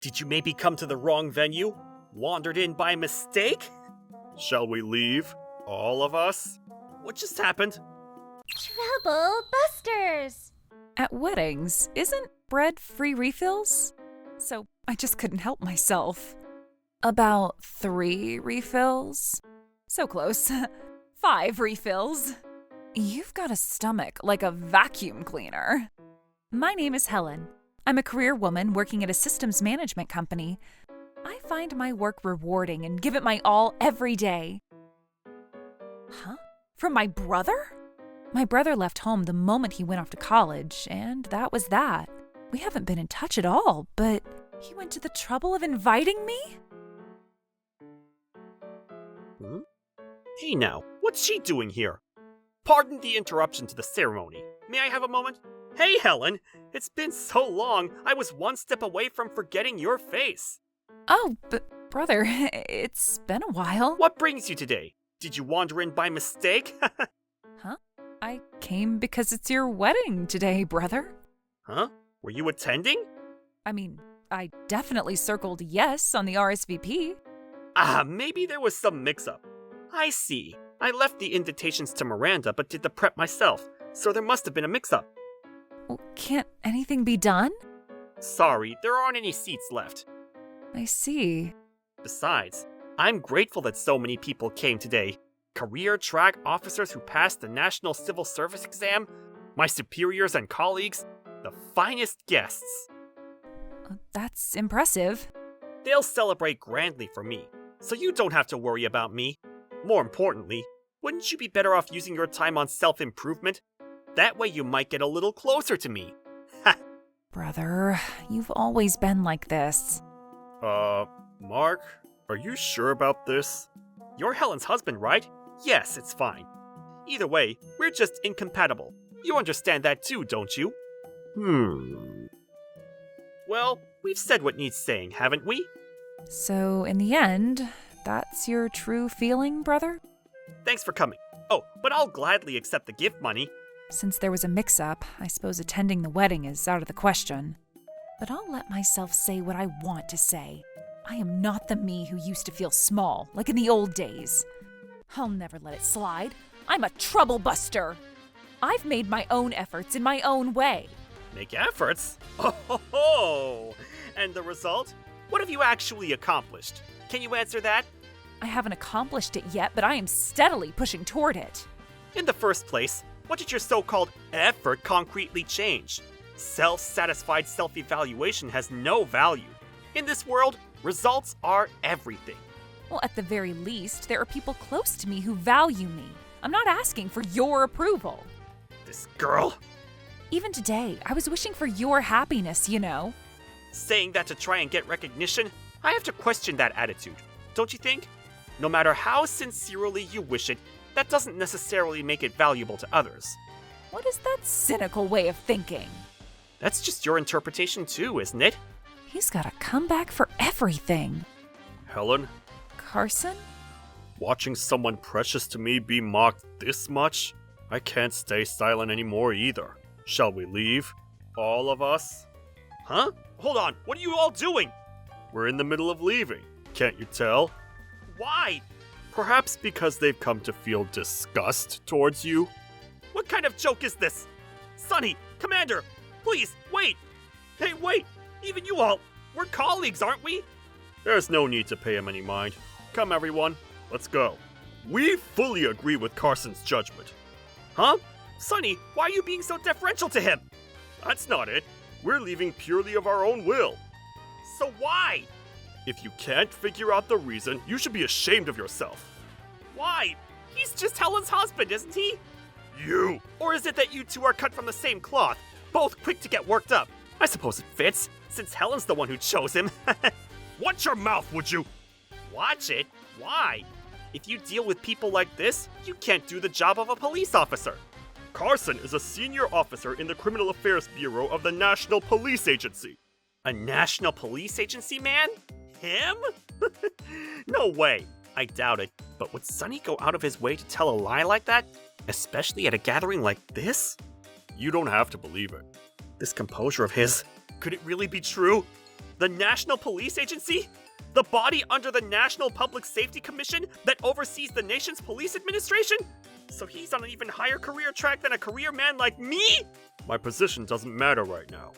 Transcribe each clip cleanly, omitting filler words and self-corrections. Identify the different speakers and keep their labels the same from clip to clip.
Speaker 1: Did you maybe come to the wrong venue? Wandered in by mistake? Shall we leave? All of us? What just happened?
Speaker 2: Trouble busters!
Speaker 3: At weddings, isn't bread free refills? So I just couldn't help myself. About 3 refills? So close. 5 refills. You've got a stomach like a vacuum cleaner. My name is Helen. I'm a career woman working at a systems management company. I find my work rewarding and give it my all every day. Huh? From my brother? My brother left home the moment he went off to college, and that was that. We haven't been in touch at all, but he went to the trouble of inviting me?
Speaker 1: Hey now, what's she doing here? Pardon the interruption to the ceremony. May I have a moment? Hey Helen, it's been so long, I was one step away from forgetting your face.
Speaker 3: Oh, but brother, it's been a while.
Speaker 1: What brings you today? Did you wander in by mistake?
Speaker 3: Huh? I came because it's your wedding today, brother.
Speaker 1: Huh? Were you attending?
Speaker 3: I mean, I definitely circled yes on the RSVP.
Speaker 1: Maybe there was some mix-up. I see. I left the invitations to Miranda but did the prep myself, so there must have been a mix-up.
Speaker 3: Well, can't anything be done?
Speaker 1: Sorry, there aren't any seats left.
Speaker 3: I see.
Speaker 1: Besides, I'm grateful that so many people came today. Career track officers who passed the National Civil Service exam, my superiors and colleagues, the finest guests.
Speaker 3: That's impressive.
Speaker 1: They'll celebrate grandly for me, so you don't have to worry about me. More importantly, wouldn't you be better off using your time on self-improvement? That way you might get a little closer to me. Ha!
Speaker 3: Brother, you've always been like this.
Speaker 1: Mark, are you sure about this? You're Helen's husband, right? Yes, it's fine. Either way, we're just incompatible. You understand that too, don't you? Well, we've said what needs saying, haven't we?
Speaker 3: So, in the end, that's your true feeling, brother?
Speaker 1: Thanks for coming. Oh, but I'll gladly accept the gift money.
Speaker 3: Since there was a mix-up, I suppose attending the wedding is out of the question. But I'll let myself say what I want to say. I am not the me who used to feel small, like in the old days. I'll never let it slide. I'm a trouble buster. I've made my own efforts in my own way.
Speaker 1: Make efforts? Oh, and the result? What have you actually accomplished? Can you answer that?
Speaker 3: I haven't accomplished it yet, but I am steadily pushing toward it.
Speaker 1: In the first place, what did your so-called effort concretely change? Self-satisfied self-evaluation has no value. In this world, results are everything.
Speaker 3: Well, at the very least, there are people close to me who value me. I'm not asking for your approval.
Speaker 1: This girl?
Speaker 3: Even today, I was wishing for your happiness, you know.
Speaker 1: Saying that to try and get recognition? I have to question that attitude, don't you think? No matter how sincerely you wish it, that doesn't necessarily make it valuable to others.
Speaker 3: What is that cynical way of thinking?
Speaker 1: That's just your interpretation too, isn't it?
Speaker 3: He's got a comeback for everything.
Speaker 1: Helen?
Speaker 3: Carson?
Speaker 1: Watching someone precious to me be mocked this much? I can't stay silent anymore either. Shall we leave? All of us? Huh? Hold on, what are you all doing? We're in the middle of leaving. Can't you tell? Why? Perhaps because they've come to feel disgust towards you? What kind of joke is this? Sonny, Commander, please, wait! Hey, wait! Even you all, we're colleagues, aren't we? There's no need to pay him any mind. Come everyone, let's go. We fully agree with Carson's judgment. Huh? Sonny, why are you being so deferential to him? That's not it. We're leaving purely of our own will. So why? If you can't figure out the reason, you should be ashamed of yourself. Why? He's just Helen's husband, isn't he? You! Or is it that you two are cut from the same cloth, both quick to get worked up? I suppose it fits, since Helen's the one who chose him. Watch your mouth, would you? Watch it? Why? If you deal with people like this, you can't do the job of a police officer. Carson is a senior officer in the Criminal Affairs Bureau of the National Police Agency. A National Police Agency man? Him? No way. I doubt it. But would Sonny go out of his way to tell a lie like that? Especially at a gathering like this? You don't have to believe it. This composure of his, could it really be true? The National Police Agency? The body under the National Public Safety Commission that oversees the nation's police administration? So he's on an even higher career track than a career man like me? My position doesn't matter right now.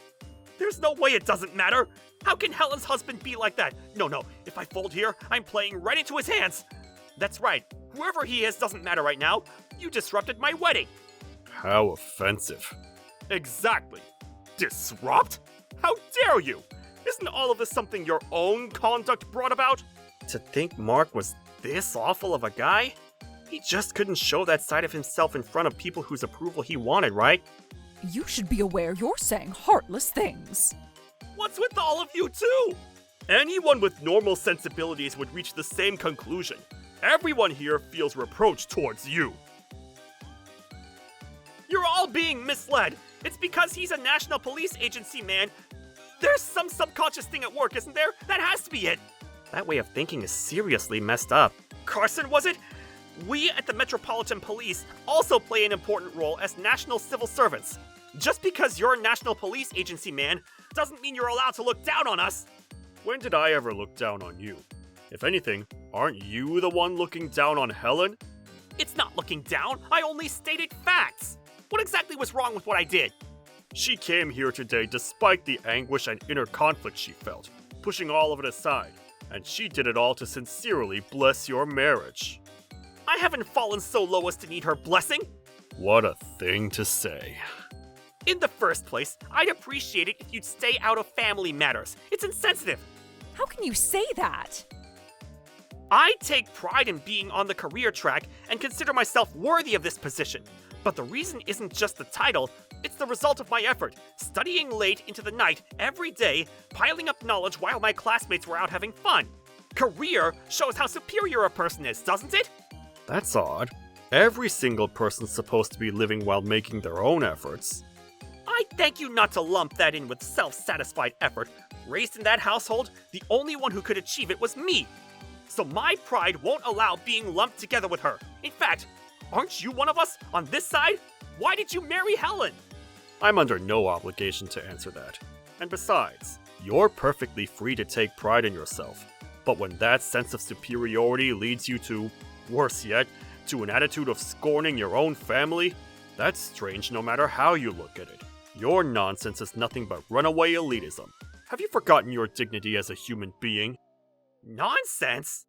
Speaker 1: There's no way it doesn't matter! How can Helen's husband be like that? No, if I fold here, I'm playing right into his hands! That's right, whoever he is doesn't matter right now. You disrupted my wedding! How offensive. Exactly. Disrupt? How dare you! Isn't all of this something your own conduct brought about? To think Mark was this awful of a guy? He just couldn't show that side of himself in front of people whose approval he wanted, right?
Speaker 3: You should be aware you're saying heartless things.
Speaker 1: What's with all of you too? Anyone with normal sensibilities would reach the same conclusion. Everyone here feels reproach towards you. You're all being misled. It's because he's a National Police Agency man. There's some subconscious thing at work, isn't there? That has to be it. That way of thinking is seriously messed up. Carson, was it? We at the Metropolitan Police also play an important role as national civil servants. Just because you're a National Police Agency man doesn't mean you're allowed to look down on us. When did I ever look down on you? If anything, aren't you the one looking down on Helen? It's not looking down. I only stated facts. What exactly was wrong with what I did? She came here today despite the anguish and inner conflict she felt, pushing all of it aside, and she did it all to sincerely bless your marriage. I haven't fallen so low as to need her blessing. What a thing to say. In the first place, I'd appreciate it if you'd stay out of family matters. It's insensitive.
Speaker 3: How can you say that?
Speaker 1: I take pride in being on the career track and consider myself worthy of this position. But the reason isn't just the title, it's the result of my effort, studying late into the night every day, piling up knowledge while my classmates were out having fun. Career shows how superior a person is, doesn't it? That's odd. Every single person's supposed to be living while making their own efforts. I thank you not to lump that in with self-satisfied effort. Raised in that household, the only one who could achieve it was me. So my pride won't allow being lumped together with her. In fact, aren't you one of us on this side? Why did you marry Helen? I'm under no obligation to answer that. And besides, you're perfectly free to take pride in yourself. But when that sense of superiority leads you to, worse yet, to an attitude of scorning your own family, that's strange no matter how you look at it. Your nonsense is nothing but runaway elitism. Have you forgotten your dignity as a human being? Nonsense?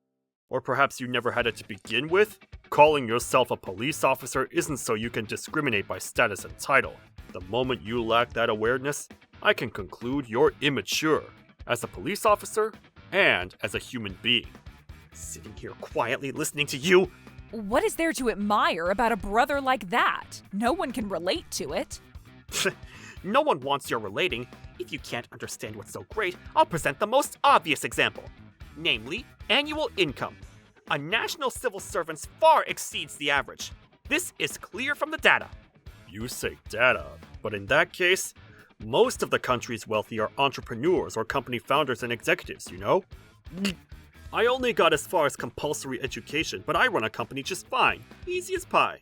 Speaker 1: Or perhaps you never had it to begin with? Calling yourself a police officer isn't so you can discriminate by status and title. The moment you lack that awareness, I can conclude you're immature, as a police officer and as a human being. Sitting here quietly listening to you.
Speaker 3: What is there to admire about a brother like that? No one can relate to it.
Speaker 1: No one wants your relating. If you can't understand what's so great, I'll present the most obvious example. Namely, annual income. A national civil servant's far exceeds the average. This is clear from the data. You say data, but in that case, most of the country's wealthy are entrepreneurs or company founders and executives, you know? I only got as far as compulsory education, but I run a company just fine. Easy as pie.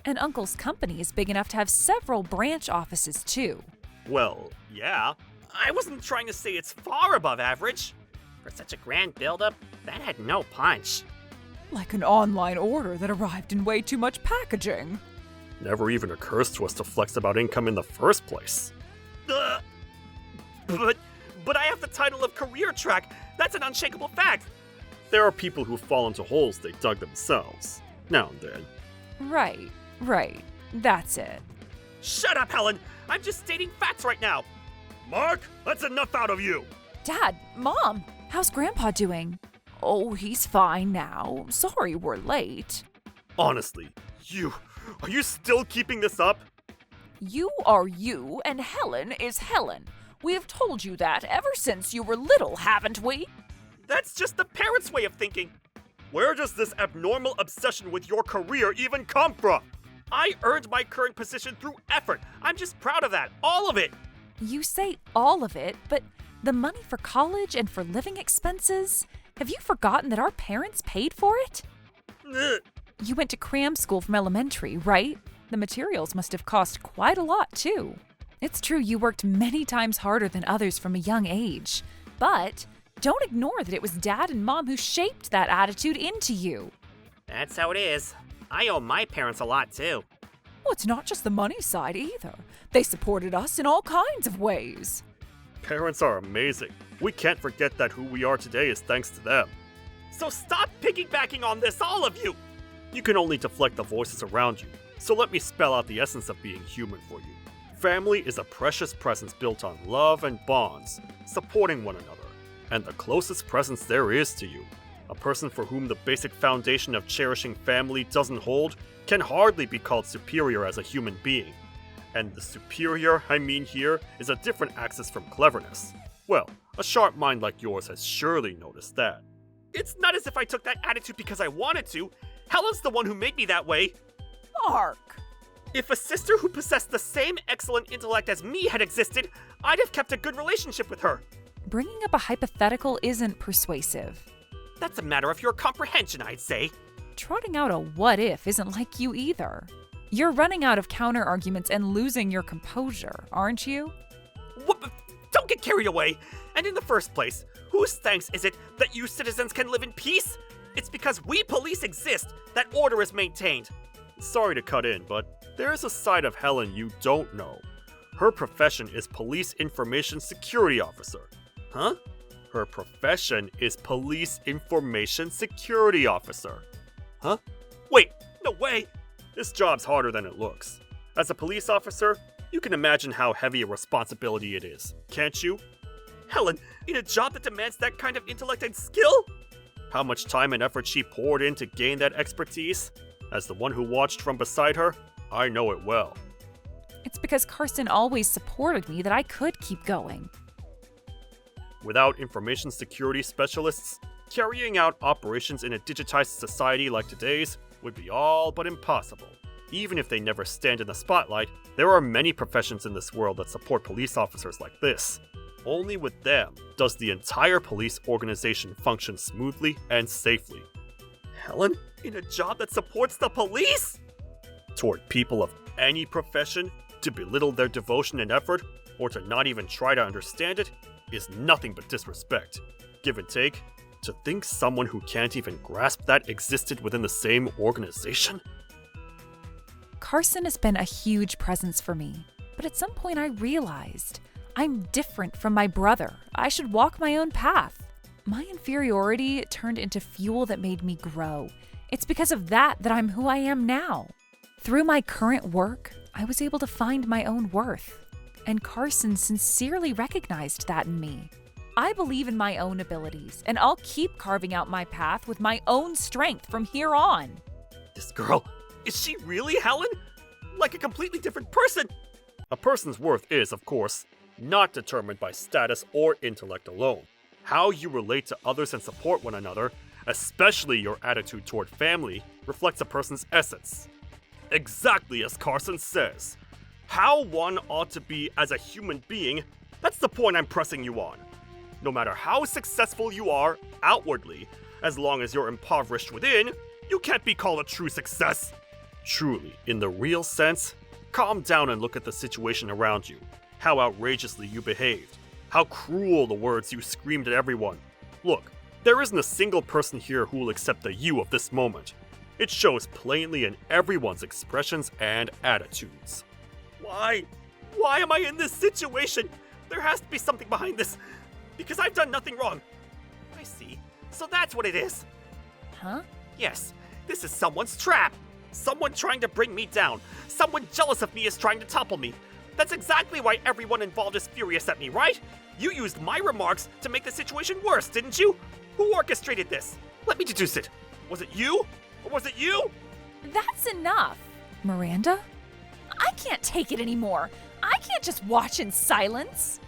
Speaker 3: And Uncle's company is big enough to have several branch offices, too.
Speaker 1: Well, yeah. I wasn't trying to say it's far above average. For such a grand buildup, that had no punch.
Speaker 3: Like an online order that arrived in way too much packaging.
Speaker 1: Never even occurs to us to flex about income in the first place. But I have the title of career track. That's an unshakable fact. There are people who fall into holes they dug themselves. Now and then.
Speaker 3: Right. That's it.
Speaker 1: Shut up, Helen! I'm just stating facts right now. Mark, that's enough out of you!
Speaker 3: Dad, Mom, how's Grandpa doing? Oh, he's fine now. Sorry we're late.
Speaker 1: Honestly, are you still keeping this up?
Speaker 3: You are you, and Helen is Helen. We have told you that ever since you were little, haven't we?
Speaker 1: That's just the parents' way of thinking. Where does this abnormal obsession with your career even come from? I earned my current position through effort. I'm just proud of that, all of it.
Speaker 3: You say all of it, but the money for college and for living expenses? Have you forgotten that our parents paid for it? You went to cram school from elementary, right? The materials must have cost quite a lot, too. It's true you worked many times harder than others from a young age. But don't ignore that it was Dad and Mom who shaped that attitude into you.
Speaker 4: That's how it is. I owe my parents a lot, too.
Speaker 3: Well, it's not just the money side either. They supported us in all kinds of ways.
Speaker 1: Parents are amazing. We can't forget that who we are today is thanks to them.
Speaker 4: So stop piggybacking on this, all of you!
Speaker 1: You can only deflect the voices around you, so let me spell out the essence of being human for you. Family is a precious presence built on love and bonds, supporting one another, and the closest presence there is to you. A person for whom the basic foundation of cherishing family doesn't hold can hardly be called superior as a human being. And the superior I mean here is a different axis from cleverness. Well, a sharp mind like yours has surely noticed that.
Speaker 4: It's not as if I took that attitude because I wanted to. Helen's the one who made me that way.
Speaker 3: Mark!
Speaker 4: If a sister who possessed the same excellent intellect as me had existed, I'd have kept a good relationship with her.
Speaker 3: Bringing up a hypothetical isn't persuasive.
Speaker 4: That's a matter of your comprehension, I'd say.
Speaker 3: Trotting out a what if isn't like you either. You're running out of counter-arguments and losing your composure, aren't you?
Speaker 4: Don't get carried away. And in the first place, whose thanks is it that you citizens can live in peace? It's because we police exist that order is maintained.
Speaker 1: Sorry to cut in, but there is a side of Helen you don't know. Her profession is Police Information Security Officer.
Speaker 4: Huh?
Speaker 1: Her profession is Police Information Security Officer.
Speaker 4: Huh? Wait, no way!
Speaker 1: This job's harder than it looks. As a police officer, you can imagine how heavy a responsibility it is, can't you?
Speaker 4: Helen, in a job that demands that kind of intellect and skill?
Speaker 1: How much time and effort she poured in to gain that expertise? As the one who watched from beside her, I know it well.
Speaker 3: It's because Carson always supported me that I could keep going.
Speaker 1: Without information security specialists, carrying out operations in a digitized society like today's would be all but impossible. Even if they never stand in the spotlight, there are many professions in this world that support police officers like this. Only with them does the entire police organization function smoothly and safely.
Speaker 4: Helen, in a job that supports the police?
Speaker 1: Toward people of any profession, to belittle their devotion and effort, or to not even try to understand it, is nothing but disrespect. Give and take, to think someone who can't even grasp that existed within the same organization?
Speaker 3: Carson has been a huge presence for me, but at some point I realized I'm different from my brother. I should walk my own path. My inferiority turned into fuel that made me grow. It's because of that I'm who I am now. Through my current work, I was able to find my own worth. And Carson sincerely recognized that in me. I believe in my own abilities, and I'll keep carving out my path with my own strength from here on.
Speaker 4: This girl, is she really Helen? Like a completely different person?
Speaker 1: A person's worth is, of course, not determined by status or intellect alone. How you relate to others and support one another, especially your attitude toward family, reflects a person's essence. Exactly as Carson says. How one ought to be as a human being, that's the point I'm pressing you on. No matter how successful you are outwardly, as long as you're impoverished within, you can't be called a true success. Truly, in the real sense, calm down and look at the situation around you. How outrageously you behaved. How cruel the words you screamed at everyone. Look, there isn't a single person here who will accept the you of this moment. It shows plainly in everyone's expressions and attitudes.
Speaker 4: Why? Why am I in this situation? There has to be something behind this. Because I've done nothing wrong. I see. So that's what it is.
Speaker 3: Huh?
Speaker 4: Yes, this is someone's trap. Someone trying to bring me down. Someone jealous of me is trying to topple me. That's exactly why everyone involved is furious at me, right? You used my remarks to make the situation worse, didn't you? Who orchestrated this? Let me deduce it. Was it you? Or was it you?
Speaker 3: That's enough. Miranda? I can't take it anymore. I can't just watch in silence.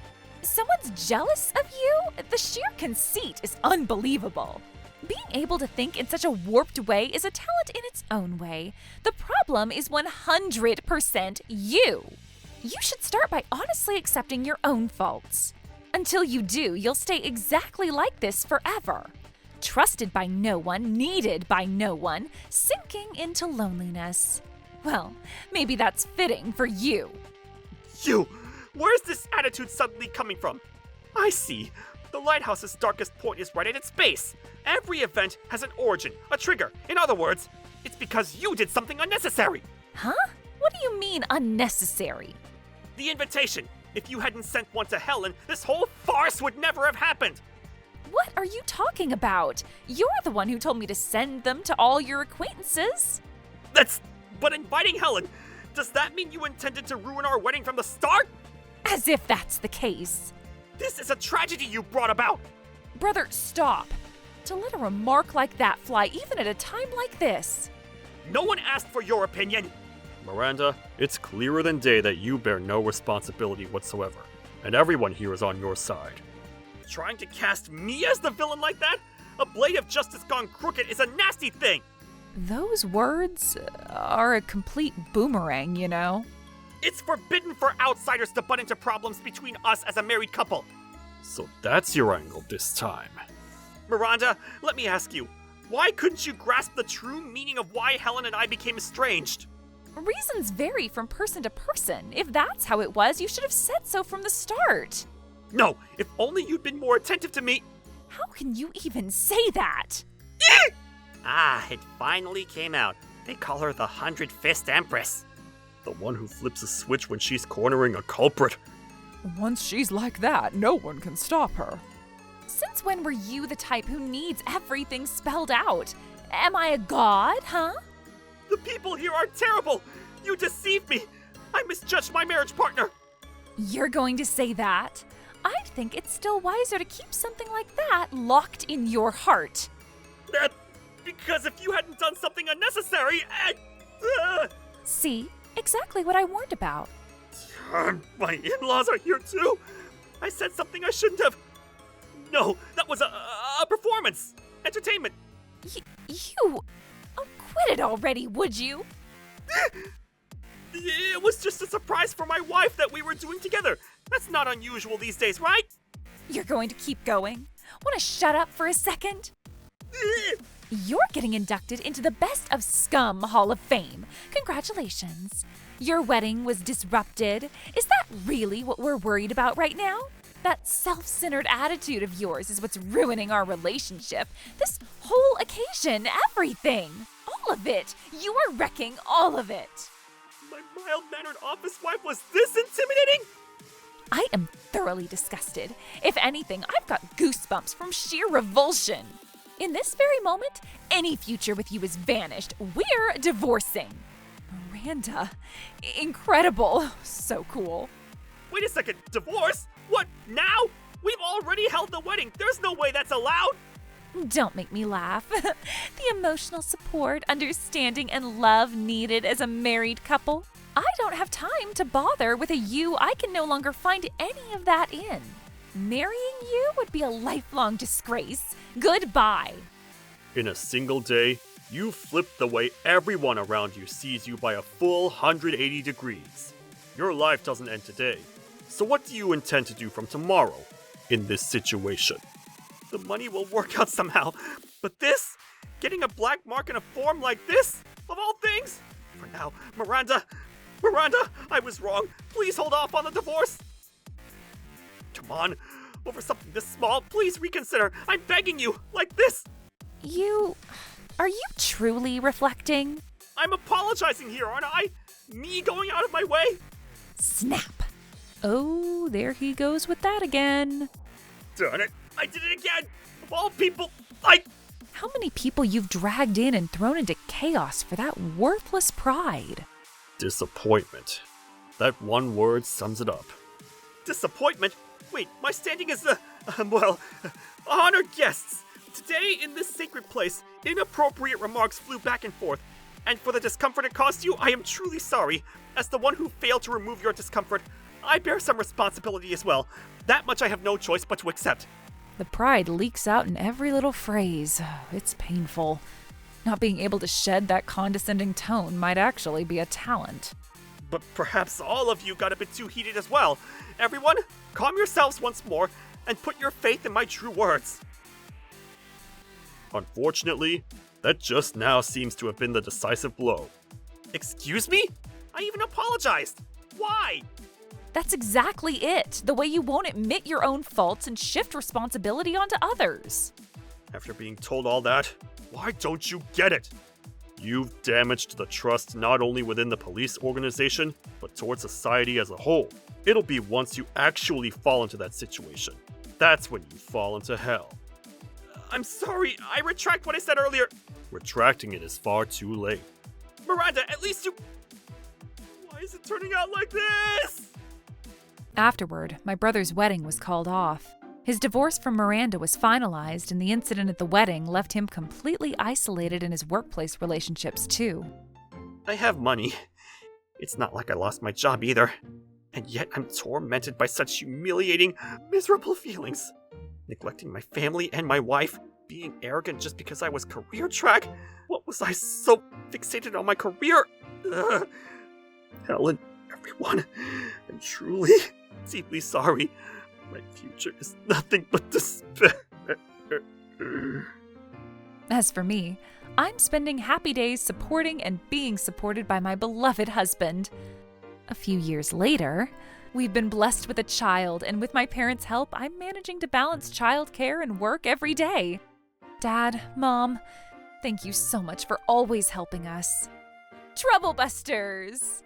Speaker 3: Someone's jealous of you? The sheer conceit is unbelievable. Being able to think in such a warped way is a talent in its own way. The problem is 100% you. You should start by honestly accepting your own faults. Until you do, you'll stay exactly like this forever. Trusted by no one, needed by no one, sinking into loneliness. Well, maybe that's fitting for you.
Speaker 4: You! Where's this attitude suddenly coming from? I see. The lighthouse's darkest point is right at its base. Every event has an origin, a trigger. In other words, it's because you did something unnecessary.
Speaker 3: Huh? What do you mean unnecessary?
Speaker 4: The invitation. If you hadn't sent one to Helen, this whole farce would never have happened.
Speaker 3: What are you talking about? You're the one who told me to send them to all your acquaintances.
Speaker 4: But inviting Helen, does that mean you intended to ruin our wedding from the start?
Speaker 3: As if that's the case.
Speaker 4: This is a tragedy you brought about.
Speaker 3: Brother, stop. To let a remark like that fly even at a time like this.
Speaker 4: No one asked for your opinion.
Speaker 1: Miranda, it's clearer than day that you bear no responsibility whatsoever, and everyone here is on your side.
Speaker 4: Trying to cast me as the villain like that? A blade of justice gone crooked is a nasty thing.
Speaker 3: Those words are a complete boomerang, you know.
Speaker 4: It's forbidden for outsiders to butt into problems between us as a married couple.
Speaker 1: So that's your angle this time.
Speaker 4: Miranda, let me ask you, why couldn't you grasp the true meaning of why Helen and I became estranged?
Speaker 3: Reasons vary from person to person. If that's how it was, you should have said so from the start.
Speaker 4: No, if only you'd been more attentive to me.
Speaker 3: How can you even say that?
Speaker 4: It finally came out. They call her the 100-Fist Empress.
Speaker 1: The one who flips a switch when she's cornering a culprit.
Speaker 3: Once she's like that, no one can stop her. Since when were you the type who needs everything spelled out? Am I a god, huh?
Speaker 4: The people here are terrible. You deceived me. I misjudged my marriage partner.
Speaker 3: You're going to say that? I think it's still wiser to keep something like that locked in your heart.
Speaker 4: Because if you hadn't done something unnecessary,
Speaker 3: See? Exactly what I warned about.
Speaker 4: My in-laws are here too. I said something I shouldn't have. No, that was a performance. Entertainment.
Speaker 3: You... Oh, quit it already, would you?
Speaker 4: It was just a surprise for my wife that we were doing together. That's not unusual these days, right?
Speaker 3: You're going to keep going? Want to shut up for a second? You're getting inducted into the Best of Scum Hall of Fame. Congratulations. Your wedding was disrupted. Is that really what we're worried about right now? That self-centered attitude of yours is what's ruining our relationship. This whole occasion, everything. All of it. You are wrecking all of it.
Speaker 4: My mild-mannered office wife was this intimidating?
Speaker 3: I am thoroughly disgusted. If anything, I've got goosebumps from sheer revulsion. In this very moment, any future with you is vanished. We're divorcing. Miranda, incredible. So cool.
Speaker 4: Wait a second, divorce? What, now? We've already held the wedding. There's no way that's allowed.
Speaker 3: Don't make me laugh. The emotional support, understanding, and love needed as a married couple. I don't have time to bother with a you I can no longer find any of that in. Marrying you would be a lifelong disgrace. Goodbye.
Speaker 1: In a single day, you flipped the way everyone around you sees you by a full 180 degrees. Your life doesn't end today. So what do you intend to do from tomorrow in this situation?
Speaker 4: The money will work out somehow. But this? Getting a black mark in a form like this? Of all things? For now, Miranda, I was wrong. Please hold off on the divorce. Come on, over something this small, please reconsider. I'm begging you, like this.
Speaker 3: Are you truly reflecting?
Speaker 4: I'm apologizing here, aren't I? Me going out of my way?
Speaker 3: Snap. Oh, there he goes with that again.
Speaker 4: Darn it, I did it again. Of all people,
Speaker 3: How many people you've dragged in and thrown into chaos for that worthless pride?
Speaker 1: Disappointment. That one word sums it up.
Speaker 4: Disappointment? Wait, my standing is honored guests. Today, in this sacred place, inappropriate remarks flew back and forth. And for the discomfort it caused you, I am truly sorry. As the one who failed to remove your discomfort, I bear some responsibility as well. That much I have no choice but to accept.
Speaker 3: The pride leaks out in every little phrase. It's painful. Not being able to shed that condescending tone might actually be a talent.
Speaker 4: But perhaps all of you got a bit too heated as well. Everyone, calm yourselves once more and put your faith in my true words.
Speaker 1: Unfortunately, that just now seems to have been the decisive blow.
Speaker 4: Excuse me? I even apologized. Why?
Speaker 3: That's exactly it. The way you won't admit your own faults and shift responsibility onto others.
Speaker 1: After being told all that, why don't you get it? You've damaged the trust not only within the police organization, but towards society as a whole. It'll be once you actually fall into that situation. That's when you fall into hell.
Speaker 4: I'm sorry, I retract what I said earlier.
Speaker 1: Retracting it is far too late.
Speaker 4: Miranda, at least you... Why is it turning out like this?
Speaker 3: Afterward, my brother's wedding was called off. His divorce from Miranda was finalized, and the incident at the wedding left him completely isolated in his workplace relationships, too.
Speaker 4: I have money. It's not like I lost my job either. And yet I'm tormented by such humiliating, miserable feelings. Neglecting my family and my wife, being arrogant just because I was career track. What was I so fixated on my career? Ugh. Helen, everyone, I'm truly, deeply sorry. My future is nothing but despair.
Speaker 3: As for me, I'm spending happy days supporting and being supported by my beloved husband. A few years later, we've been blessed with a child, and with my parents' help, I'm managing to balance childcare and work every day. Dad, Mom, thank you so much for always helping us. Trouble Busters!